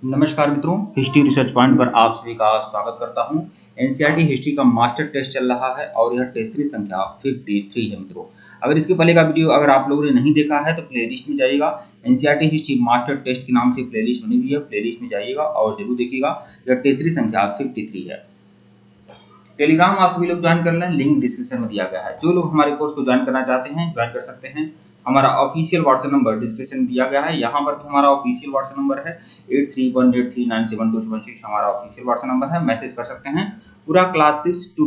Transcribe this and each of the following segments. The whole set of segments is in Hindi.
नमस्कार मित्रों, हिस्ट्री रिसर्च पॉइंट पर आप सभी का स्वागत करता हूं। एनसीईआरटी हिस्ट्री का मास्टर टेस्ट चल रहा है और यह टेस्ट सीरीज संख्या 53 है मित्रों। अगर इसके पहले का वीडियो अगर आप लोगों ने नहीं देखा है तो प्लेलिस्ट में जाइएगा। एनसीईआरटी हिस्ट्री मास्टर टेस्ट के नाम से प्लेलिस्ट बनी हुई है, प्लेलिस्ट में जाइएगा और जरूर देखिएगा। यह टेस्ट सीरीज संख्या 53 है। टेलीग्राम आप सभी लोग ज्वाइन कर लें, लिंक डिस्क्रिप्शन में दिया गया है। जो लोग हमारे कोर्स को ज्वाइन करना चाहते हैं ज्वाइन कर सकते हैं। हमारा ऑफिशियल व्हाट्सएप नंबर डिस्क्रिप्शन दिया गया है, यहाँ पर भी हमारा ऑफिशियल व्हाट्सएप नंबर है 8318397276 हमारा ऑफिशियल व्हाट्सएप नंबर है, मैसेज कर सकते हैं। पूरा क्लास 6 to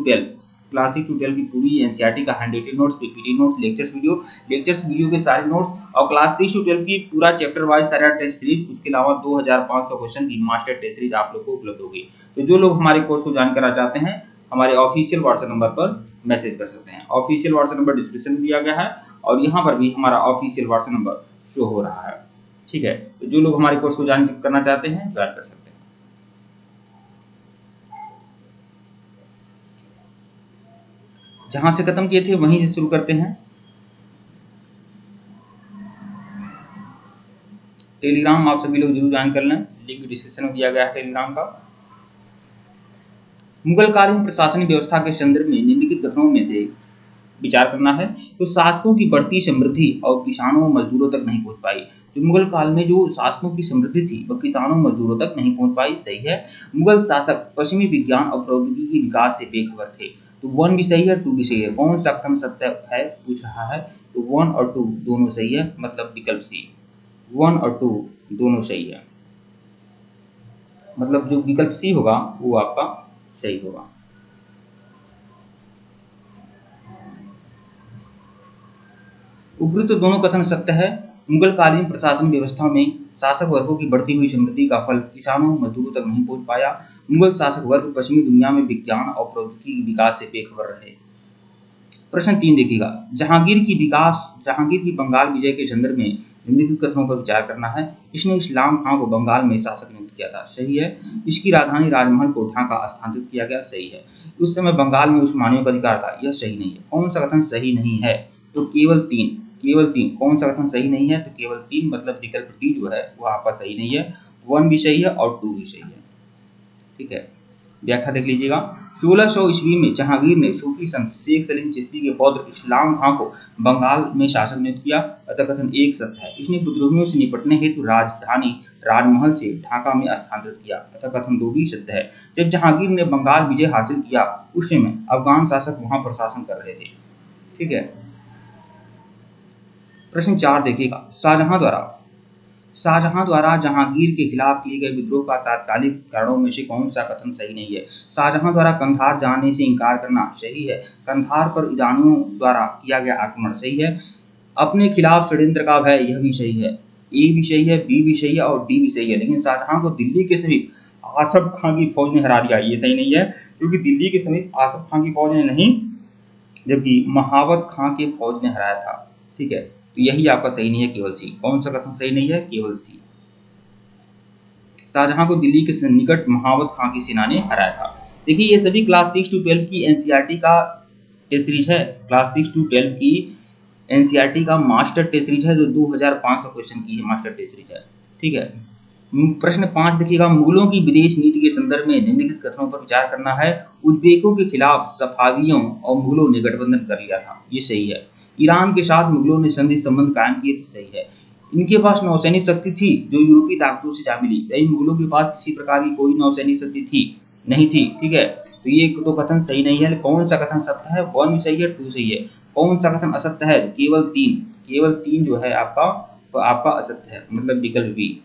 12 की पूरी एनसीईआरटी का handwritten notes, PPT notes, lectures video के सारे नोट्स और क्लास 6 to 12 की पूरा चैप्टर वाइज सारा टेस्ट सीरीज, उसके अलावा 2500 क्वेश्चन की मास्टर टेस्ट सीरीज आप लोग को उपलब्ध होगी। तो जो लोग हमारे कोर्स को ज्वाइन करना चाहते हैं हमारे ऑफिशियल व्हाट्सएप नंबर पर मैसेज कर सकते हैं। ऑफिशियल व्हाट्सएप नंबर डिस्क्रिप्शन में दिया गया है और यहाँ पर भी हमारा ऑफिशियल व्हाट्सएप नंबर शो हो रहा है। ठीक है, तो जो लोग हमारे कोर्स को ज्वाइन करना चाहते हैं ज्वाइन कर सकते हैं। जहां से खत्म किए थे वहीं से शुरू करते हैं। टेलीग्राम आप सभी लोग जरूर ज्वाइन कर लें, लिंक डिस्क्रिप्शन में दिया गया है टेलीग्राम का। मुगलकालीन प्रशासनिक व्यवस्था के संदर्भ में निम्नलिखित कथनों में से विचार करना है। तो शासकों की बढ़ती समृद्धि और किसानों मजदूरों तक नहीं पहुंच पाई। तो मुगल काल में जो शासकों की समृद्धि थी वह किसानों मजदूरों तक नहीं पहुंच पाई, सही है। मुगल शासक पश्चिमी विज्ञान और प्रौद्योगिकी के विकास से बेखबर थे। तो 1 भी सही है, 2 भी सही है। कौन सा कथन सत्य है पूछ रहा है, तो 1 और 2 दोनों सही है, मतलब विकल्प सी 1 और 2 दोनों सही है, मतलब जो विकल्प सी होगा वो आपका सही होगा। उपरोक्त दोनों कथन सत्य है। मुगलकालीन प्रशासन व्यवस्था में शासक वर्गों की बढ़ती हुई समृद्धि का फल किसानों मजदूरों तक नहीं पहुंच पाया। मुगल शासक वर्ग पश्चिमी दुनिया में विज्ञान और प्रौद्योगिकी के विकास से बेखबर रहे। प्रश्न 3 देखिएगा, जहांगीर की बंगाल विजय के संदर्भ में निम्नलिखित कथनों पर विचार करना है। इसने इस्लाम खां को बंगाल में शासक नियुक्त किया था, सही है। इसकी राजधानी राजमहल को ढाका स्थानांतरित किया गया, सही है। उस समय बंगाल में उस्मानियों का अधिकार था, यह सही नहीं है। कौन सा कथन सही नहीं है, तो केवल तीन। कौन सा कथन सही नहीं है, तो केवल 3, मतलब विकल्प डी जो है वो आपका सही नहीं है। 1 भी सही है और 2 भी सही है। ठीक है, व्याख्या देख लीजिएगा। 1600 ईस्वी में जहांगीर ने सूफी संत शेख सलीम चिश्ती के पौत्र इस्लाम खां को बंगाल में शासक नियुक्त किया, अतः कथन 1 सत्य है। इसने विद्रोहियों से निपटने हेतु राजधानी राजमहल से ढाका में स्थानांतरित किया, अतः कथन 2 भी सत्य है। जब जहांगीर ने बंगाल विजय हासिल किया उस समय अफगान शासक वहां प्रशासन कर रहे थे। ठीक है, प्रश्न 4 देखिएगा, शाहजहां द्वारा जहांगीर के खिलाफ किए गए विद्रोह का तात्कालिक कारणों में से कौन सा कथन सही नहीं है। शाहजहां द्वारा कंधार जाने से इंकार करना, सही है। कंधार पर ईरानियों द्वारा किया गया आक्रमण, सही है। अपने खिलाफ षड्यंत्र का भय, यह भी सही है। ए भी सही है, बी भी सही है और डी भी सही है। लेकिन शाहजहां को दिल्ली के समीप आसफ खां की फौज ने हरा दिया, ये सही नहीं है, क्योंकि दिल्ली के समीप आसफ खां की फौज ने नहीं, जबकि महावत खां की फौज ने हराया था। ठीक है, तो यही आपका सही नहीं है, केवल सी। कौन सा कथन सही नहीं है, केवल सी। शाहजहां को दिल्ली के निकट महावत खां की सेना ने हराया था। देखिए, ये सभी क्लास 6 to 12 की एनसीईआरटी का टेस्ट सीरीज है। क्लास 6 to 12 की एनसीईआरटी का मास्टर टेस्ट सीरीज है, जो 2500 क्वेश्चन की है मास्टर टेस्ट सीरीज है। ठीक है, प्रश्न 5 देखिएगा, मुगलों की विदेश नीति के संदर्भ में निम्नलिखित कथनों पर विचार करना है। उज्बेकों के खिलाफ सफावियों और मुगलों ने गठबंधन कर लिया था, ये सही है। ईरान के साथ मुगलों ने संधि संबंध कायम किए थे, सही है। इनके पास नौसैनिक शक्ति थी जो यूरोपीय ताकतों से जा मिली, यही मुगलों के पास किसी प्रकार की कोई नौसैनिक शक्ति थी नहीं थी। ठीक है, तो ये तो कथन सही नहीं है। कौन सा कथन सत्य है, 1 भी सही है, 2 सही है। कौन सा कथन असत्य है, केवल 3 जो है आपका असत्य है, मतलब विकल्प बी।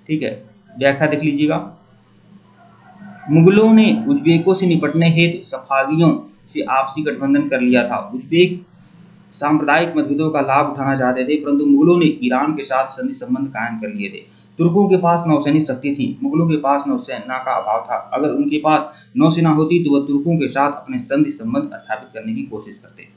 ठीक है, व्याख्या देख लीजिएगा। मुगलों ने उज्बेकों से निपटने हेतु सफावियों से आपसी गठबंधन कर लिया था। उज्बेक सांप्रदायिक मतभेदों का लाभ उठाना चाहते थे, परंतु मुगलों ने ईरान के साथ संधि संबंध कायम कर लिए थे। तुर्कों के पास नौसैनिक शक्ति थी, मुगलों के पास नौसेना का अभाव था। अगर उनके पास नौसेना होती तो वह तुर्कों के साथ अपने संधि संबंध स्थापित करने की कोशिश करते।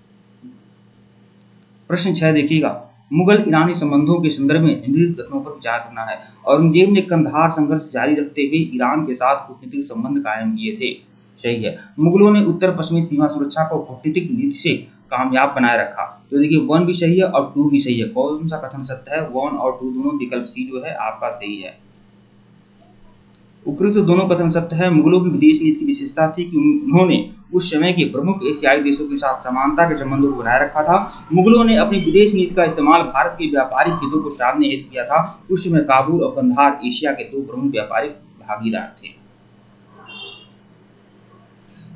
प्रश्न 6 देखिएगा, मुगल ईरानी संबंधों के संदर्भ में निम्नलिखित कथनों पर विचार करना है। औरंगजेब ने कंधार संघर्ष जारी रखते हुए ईरान के साथ कूटनीतिक संबंध कायम किए थे, सही है। मुगलों ने उत्तर पश्चिमी सीमा सुरक्षा को कूटनीतिक नीति से कामयाब बनाए रखा, तो देखिए 1 भी सही है और 2 भी सही है। कौन सा कथन सत्य है, 1 और 2 दोनों, विकल्प सी जो है आपका सही है। उपरोक्त दोनों कथन सत्य है। मुगलों की विदेश नीति की विशेषता थी कि उन्होंने उस समय के प्रमुख एशियाई देशों के साथ समानता के संबंधों को बनाए रखा था। मुगलों ने अपनी विदेश नीति का इस्तेमाल भारत के व्यापारिक हितों को साधने हेतु किया था। उस समय काबुल और कंधार एशिया के दो प्रमुख व्यापारिक भागीदार थे।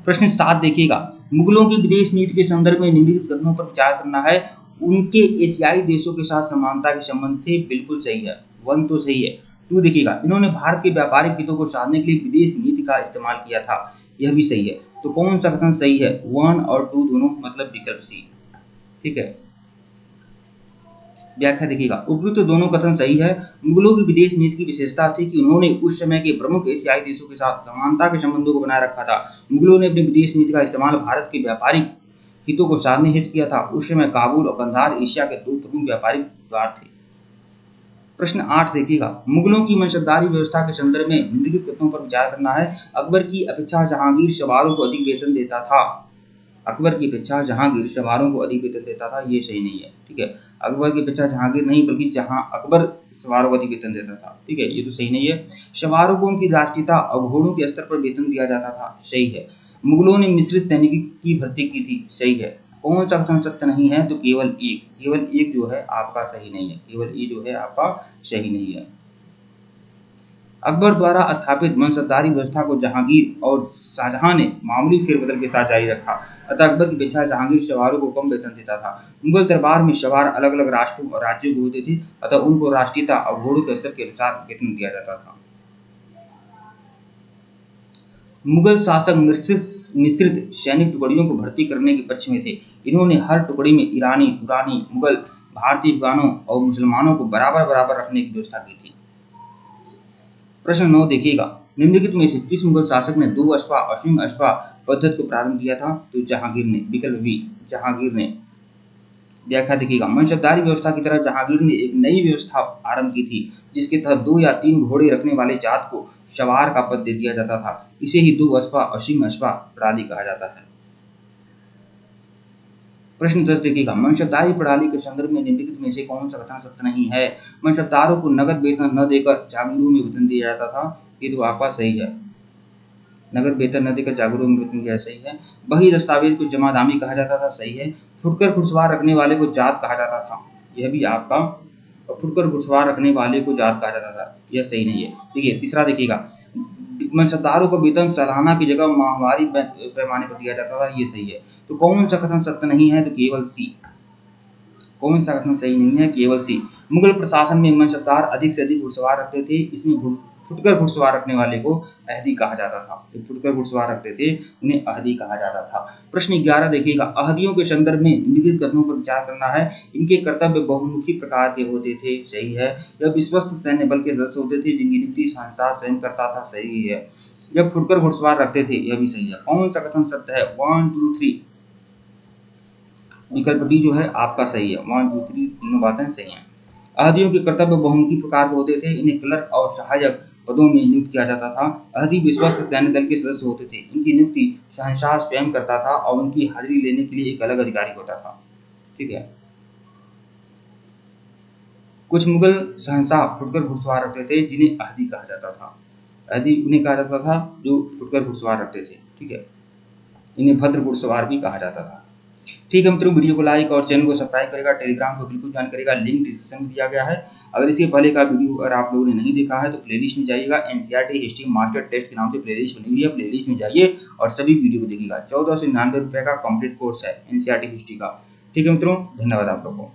प्रश्न 7 देखिएगा, मुगलों की विदेश नीति के संदर्भ में निम्नलिखित कथनों पर विचार करना है। उनके एशियाई देशों के साथ समानता के संबंध थे, बिल्कुल सही है, 1 तो सही है। 2 देखिएगा, इन्होंने भारत के व्यापारिक हितों को साधने के लिए विदेश नीति का इस्तेमाल किया था, यह भी सही है। तो कौन सा कथन सही है? 1 और 2 दोनों, मतलब विकल्प सी। ठीक है, व्याख्या देखिएगा, उपयुक्त दोनों कथन सही है। मुगलों की विदेश नीति की विशेषता थी कि उन्होंने उस समय के प्रमुख एशियाई देशों के साथ समानता के संबंधों को बनाए रखा था। मुगलों ने अपनी विदेश नीति का इस्तेमाल भारत के व्यापारिक हितों को साधने हेतु किया था। उस समय काबुल और कंधार एशिया के दो प्रमुख व्यापारिक द्वार थे। प्रश्न 8 देखिएगा, मुगलों की मनसबदारी व्यवस्था के संदर्भ में निम्नलिखित कथनों पर विचार करना है। अकबर की अपेक्षा जहांगीर सवारों को अधिक वेतन देता था। अकबर की अपेक्षा जहांगीर सवारों को अधिक वेतन देता था, ये सही नहीं है। ठीक है, अकबर की अपेक्षा जहांगीर नहीं बल्कि अकबर सवारों को अधिक वेतन देता था। ठीक है, ये तो सही नहीं है। सवारों को उनकी राष्ट्रीयता और घोड़ों के स्तर पर वेतन दिया जाता था, सही है। मुगलों ने मिश्रित सैनिकों की भर्ती की थी, सही है। कौन सा कथन सत्य नहीं है? तो केवल एक जो है आपका सही नहीं है, केवल ए जो है आपका सही नहीं है। अकबर द्वारा स्थापित मनसबदारी व्यवस्था को जहांगीर और शाहजहां ने मामूली फेरबदल के साथ जारी रखा। अतः अकबर की अपेक्षा जहांगीर सवारों को कम वेतन देता था। मुगल दरबार में सवार अलग अलग राष्ट्रों और राज्यों के होते थे, अतः उनको राष्ट्रीयता और घोड़ों के स्तर के अनुसार वेतन दिया जाता था। मुगल शासक मिश्रित सैनिक टुकड़ियों को भर्ती करने के पक्ष में थे। इन्होंने हर टुकड़ी में ईरानी, तुरानी, मुगल, भारतीय अफगानों और मुसलमानों को बराबर बराबर रखने की व्यवस्था की थी। प्रश्न 9 देखिएगा, निम्नलिखित में से किस मुगल शासक ने 2 अश्वा अश्विन अश्वा पद्धति को प्रारंभ किया था? तो जहांगीर ने, विकल्प बी, जहांगीर ने। व्याख्या देखिएगा, मनसबदारी व्यवस्था की तरह जहांगीर ने एक नई व्यवस्था आरंभ की थी, जिसके तहत 2 या 3 घोड़े रखने वाले जात को सवार का पद दे दिया जाता था। इसे ही 2 अश्वा अश्विन अश्वा प्रणाली कहा जाता है। प्रश्न 10 देखिएगा, मनसबदारी प्रणाली के संदर्भ में निम्नलिखित में से कौन सा कथन सत्य नहीं है? मनसबदारों को नगद वेतन न देकर जागीरों में वेतन दिया जाता था, ये तो आपका सही है। नगद वेतन न देकर जागीरों में वेतन दिया, सही है। बही दस्तावेज को जमादामी कहा जाता था, सही है। फुटकर घुड़सवार रखने वाले को जात कहा जाता था, यह भी आपका। फुटकर घुड़सवार रखने वाले को जात कहा जाता था, यह सही नहीं है। देखिए तीसरा देखिएगा, मनसबदारों को वेतन सालाना की जगह माहवारी पैमाने पर दिया जाता था, ये सही है। तो कौन सा कथन सत्य नहीं है? तो केवल सी। कौन सा कथन सही नहीं है? केवल सी। मुगल प्रशासन में मनसबदार अधिक से अधिक घुड़सवार रखते थे, इसमें फुटकर घुड़सवार रखने वाले को अहदी कहा जाता था। जो फुटकर घुड़सवार रखते थे उन्हें अहदी कहा जाता था। प्रश्न 11 देखिएगा, अहदियों के संदर्भ में निम्नलिखित कथनों पर विचार करना है। इनके कर्तव्य बहुमुखी प्रकार के होते थे, सही है। यह विश्वस्त सैन्य बल के सदस्य होते थे जिनकी नियुक्ति शहंशाह स्वयं करता था, सही है। जब फुटकर घुड़सवार रखते थे, यह भी सही है। कौन सा कथन सत्य है? 1 2 3, विकल्प डी जो है आपका सही है। 1 2 3 तीनों बातें सही हैं। अहदियों के कर्तव्य बहुमुखी प्रकार के होते थे। इन्हें क्लर्क और सहायक पदों में नियुक्त किया जाता था। अहदी विश्वस्त सैन्य दल के सदस्य होते थे। इनकी नियुक्ति शहंशाह स्वयं करता था और उनकी हाजिरी लेने के लिए एक अलग अधिकारी होता था। ठीक है, कुछ मुगल शहंशाह फुटकर घुड़सवार रखते थे जिन्हें अहदी कहा जाता था। अहदी उन्हें कहा जाता था जो फुटकर घुड़सवार रखते थे। ठीक है, इन्हें भद्र घुड़सवार भी कहा जाता था। ठीक है मित्रों, वीडियो को लाइक और चैनल को सब्सक्राइब करेगा। टेलीग्राम को बिल्कुल ज्वाइन करेगा, लिंक डिस्क्रिप्शन में दिया गया है। अगर इसके पहले का वीडियो अगर आप लोगों ने नहीं देखा है तो प्लेलिस्ट में जाइएगा। एनसीईआरटी हिस्ट्री मास्टर टेस्ट के नाम से प्लेलिस्ट बनी हुई है, प्लेलिस्ट में जाइए और सभी वीडियो को देखिएगा। 1499 रुपये का कंप्लीट कोर्स है एनसीईआरटी हिस्ट्री का। ठीक है मित्रों, धन्यवाद आप लोगों को।